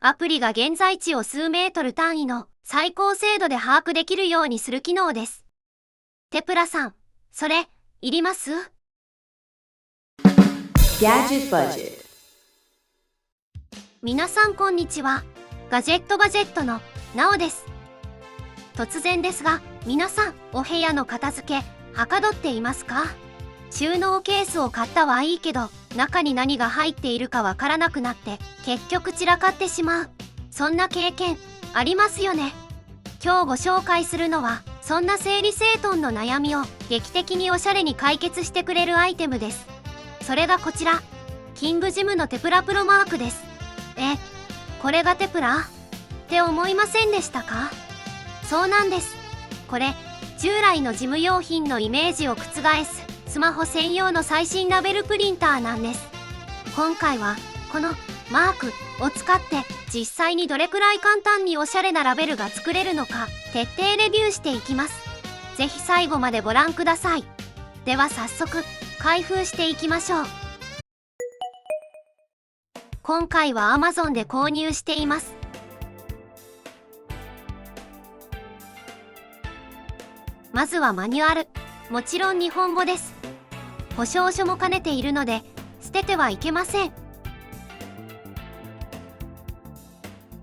アプリが現在地を数メートル単位の最高精度で把握できるようにする機能です。テプラさん、それ、いります？ Gadget Budget。 皆さんこんにちは。ガジェットバジェットのなおです。突然ですが、皆さん、お部屋の片付け、はかどっていますか？収納ケースを買ったはいいけど、中に何が入っているかわからなくなって、結局散らかってしまう。そんな経験、ありますよね。今日ご紹介するのは、そんな整理整頓の悩みを劇的におしゃれに解決してくれるアイテムです。それがこちら、キングジムのテプラプロマークです。これがテプラ？って思いませんでしたか？そうなんです。これ、従来の事務用品のイメージを覆す、スマホ専用の最新ラベルプリンターなんです。今回は、このマークを使って実際にどれくらい簡単におしゃれなラベルが作れるのか徹底レビューしていきます。ぜひ最後までご覧ください。では早速、開封していきましょう。今回は Amazon で購入しています。まずはマニュアル。もちろん日本語です。保証書も兼ねているので、捨ててはいけません。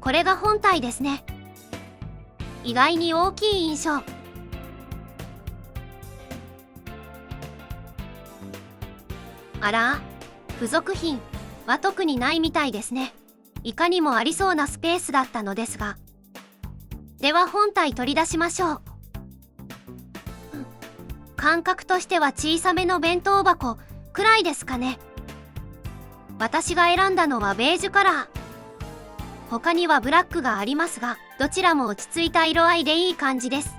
これが本体ですね。意外に大きい印象。あら、付属品は特にないみたいですね。いかにもありそうなスペースだったのですが。では本体取り出しましょう。感覚としては小さめの弁当箱くらいですかね。私が選んだのはベージュカラー。他にはブラックがありますが、どちらも落ち着いた色合いでいい感じです。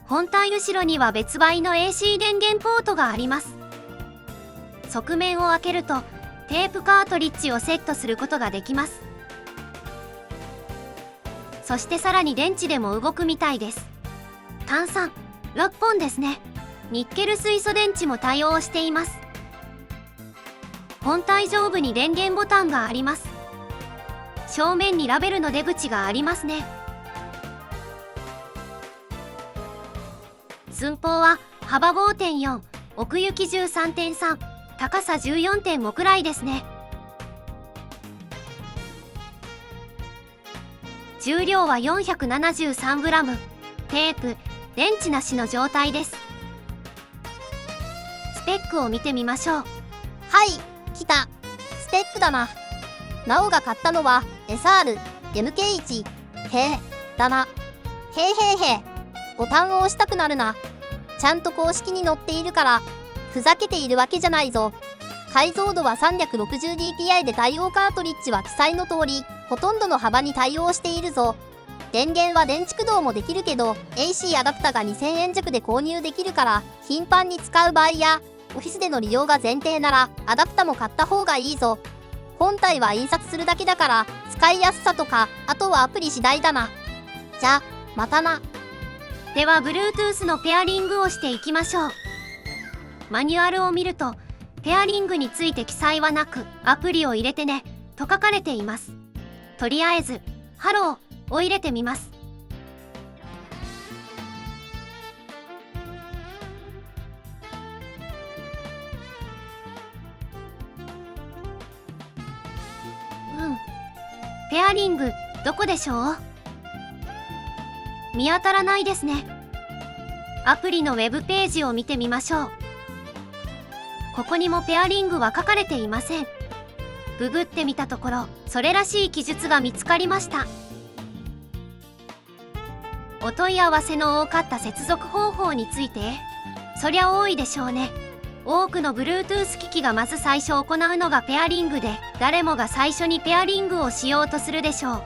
本体後ろには別売の AC 電源ポートがあります。側面を開けると、テープカートリッジをセットすることができます。そしてさらに電池でも動くみたいです。単3、6本ですね。ニッケル水素電池も対応しています。本体上部に電源ボタンがあります。正面にラベルの出口がありますね。寸法は幅 5.4、奥行き 13.3、高さ 14.5 くらいですね。重量は 473g。テープ、電池なしの状態です。スペックを見てみましょう。はい、来た。スペックだな。なおが買ったのは SR、MK1。だな。ボタンを押したくなるな。ちゃんと公式に載っているから、ふざけているわけじゃないぞ。解像度は 360dpi で対応カートリッジは記載の通り、ほとんどの幅に対応しているぞ。電源は電池駆動もできるけど AC アダプタが2000円弱で購入できるから頻繁に使う場合やオフィスでの利用が前提ならアダプタも買った方がいいぞ。本体は印刷するだけだから使いやすさとかあとはアプリ次第だな。じゃ、またな。では Bluetooth のペアリングをしていきましょう。マニュアルを見るとペアリングについて記載はなくアプリを入れてねと書かれています。とりあえずハローを入れてみます。ペアリングどこでしょう？見当たらないですね。アプリのウェブページを見てみましょう。ここにもペアリングは書かれていません。ググってみたところそれらしい記述が見つかりました。お問い合わせの多かった接続方法について、そりゃ多いでしょうね。多くの Bluetooth 機器がまず最初行うのがペアリングで、誰もが最初にペアリングをしようとするでしょう。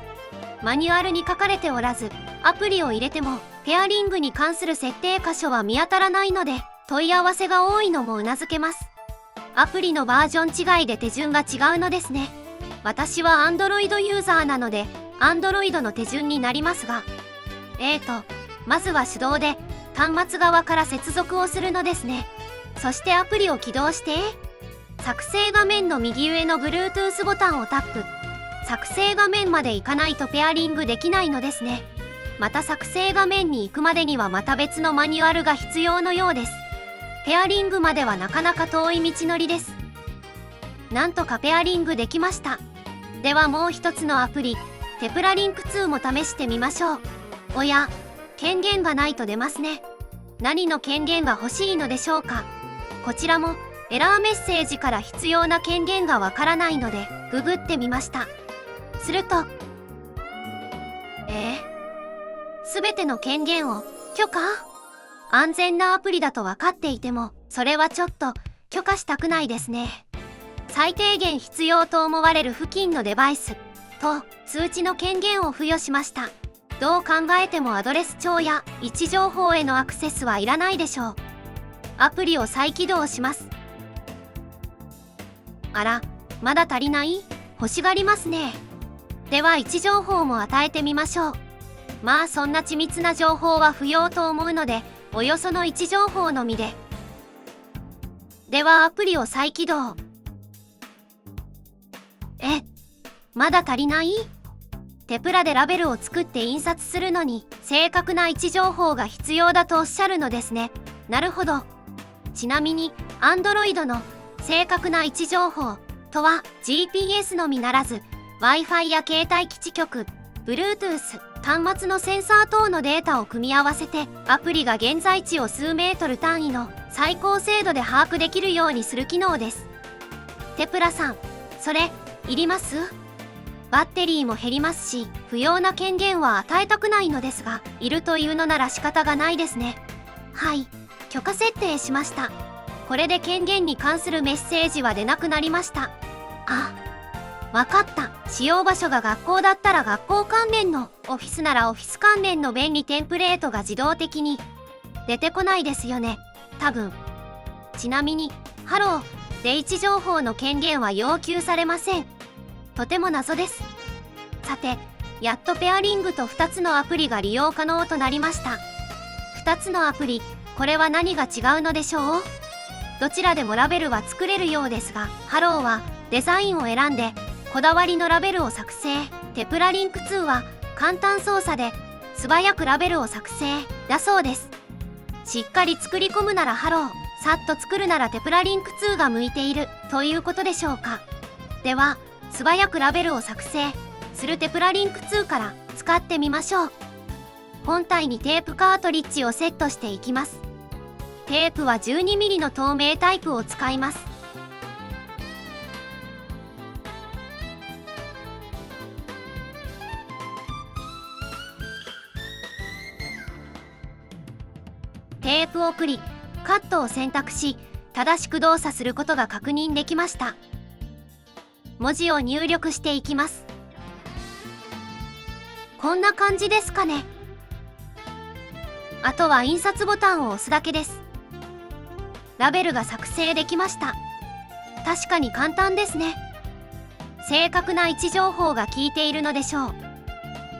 マニュアルに書かれておらず、アプリを入れてもペアリングに関する設定箇所は見当たらないので、問い合わせが多いのもうなずけます。アプリのバージョン違いで手順が違うのですね。私は Android ユーザーなので Android の手順になりますが、まずは手動で端末側から接続をするのですね。そしてアプリを起動して、作成画面の右上の Bluetooth ボタンをタップ。作成画面まで行かないとペアリングできないのですね。また作成画面に行くまでにはまた別のマニュアルが必要のようです。ペアリングまではなかなか遠い道のりです。なんとかペアリングできました。ではもう一つのアプリ、テプラリンク2も試してみましょう。おや、権限がないと出ますね。何の権限が欲しいのでしょうか。こちらもエラーメッセージから必要な権限がわからないのでググってみました。すると、すべての権限を許可？安全なアプリだと分かっていても、それはちょっと許可したくないですね。最低限必要と思われる付近のデバイスと通知の権限を付与しました。どう考えてもアドレス帳や位置情報へのアクセスはいらないでしょう。アプリを再起動します。あら、まだ足りない？欲しがりますね。では位置情報も与えてみましょう。まあそんな緻密な情報は不要と思うので、およその位置情報のみで。ではアプリを再起動。まだ足りない？テプラでラベルを作って印刷するのに正確な位置情報が必要だとおっしゃるのですね。なるほど。ちなみに Android の正確な位置情報とは GPS のみならず Wi-Fi や携帯基地局、Bluetooth、端末のセンサー等のデータを組み合わせてアプリが現在地を数メートル単位の最高精度で把握できるようにする機能です。テプラさん、それいります？バッテリーも減りますし、不要な権限は与えたくないのですが、いるというのなら仕方がないですね。はい、許可設定しました。これで権限に関するメッセージは出なくなりました。あ、わかった。使用場所が学校だったら学校関連の、オフィスならオフィス関連の便利テンプレートが自動的に出てこないですよね、多分。ちなみに、ハローで位置情報の権限は要求されません。とても謎です。さて、やっとペアリングと2つのアプリが利用可能となりました。2つのアプリ、これは何が違うのでしょう？どちらでもラベルは作れるようですが、ハローはデザインを選んでこだわりのラベルを作成、テプラリンク2は簡単操作で素早くラベルを作成だそうです。しっかり作り込むならハロー、さっと作るならテプラリンク2が向いているということでしょうか。では素早くラベルを作成するテプラリンク2から使ってみましょう。本体にテープカートリッジをセットしていきます。テープは 12mm の透明タイプを使います。テープを送り、カットを選択し、正しく動作することが確認できました。文字を入力していきます。こんな感じですかね。あとは印刷ボタンを押すだけです。ラベルが作成できました。確かに簡単ですね。正確な位置情報が効いているのでしょう。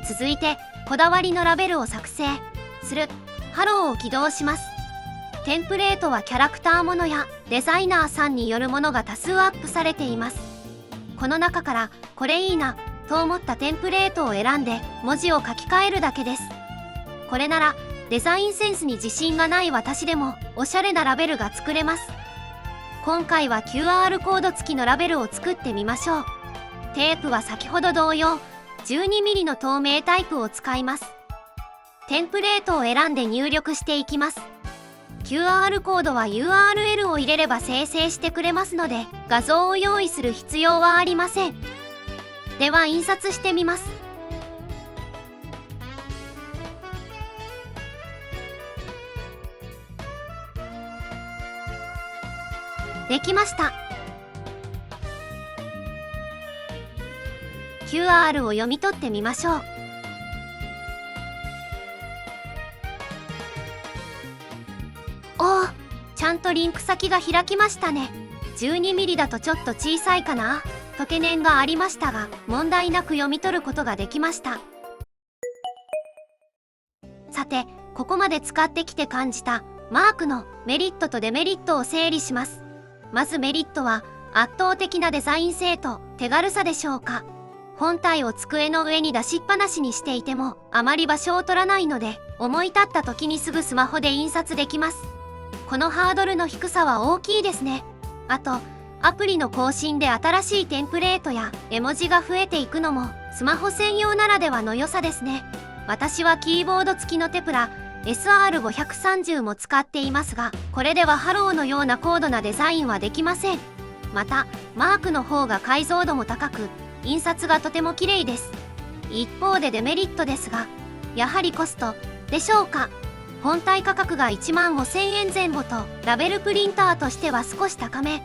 続いて、こだわりのラベルを作成するハローを起動します。テンプレートはキャラクターものやデザイナーさんによるものが多数アップされています。この中からこれいいなと思ったテンプレートを選んで文字を書き換えるだけです。これならデザインセンスに自信がない私でもおしゃれなラベルが作れます。今回は QR コード付きのラベルを作ってみましょう。テープは先ほど同様 12mm の透明タイプを使います。テンプレートを選んで入力していきます。QR コードは URL を入れれば生成してくれますので、画像を用意する必要はありません。では印刷してみます。できました。QR を読み取ってみましょう。おお、ちゃんとリンク先が開きましたね。12mm だとちょっと小さいかなと懸念がありましたが、問題なく読み取ることができました。さて、ここまで使ってきて感じたマークのメリットとデメリットを整理します。まずメリットは圧倒的なデザイン性と手軽さでしょうか。本体を机の上に出しっぱなしにしていてもあまり場所を取らないので、思い立った時にすぐスマホで印刷できます。このハードルの低さは大きいですね。あと、アプリの更新で新しいテンプレートや絵文字が増えていくのもスマホ専用ならではの良さですね。私はキーボード付きのテプラ SR530 も使っていますが、これではハローのような高度なデザインはできません。また、マークの方が解像度も高く、印刷がとても綺麗です。一方でデメリットですが、やはりコストでしょうか。本体価格が1万5000円前後とラベルプリンターとしては少し高め。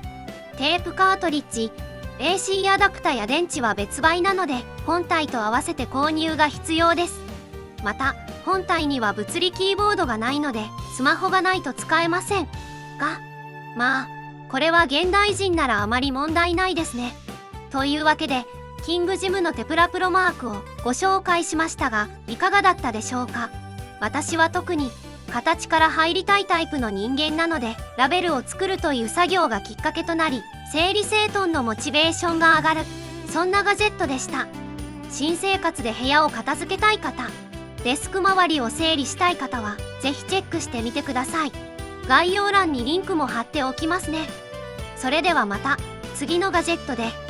テープカートリッジ、AC アダプタや電池は別売なので本体と合わせて購入が必要です。また本体には物理キーボードがないのでスマホがないと使えませんが、まあこれは現代人ならあまり問題ないですね。というわけでキングジムのテプラプロマークをご紹介しましたが、いかがだったでしょうか。私は特に形から入りたいタイプの人間なので、ラベルを作るという作業がきっかけとなり、整理整頓のモチベーションが上がる、そんなガジェットでした。新生活で部屋を片付けたい方、デスク周りを整理したい方はぜひチェックしてみてください。概要欄にリンクも貼っておきますね。それではまた次のガジェットで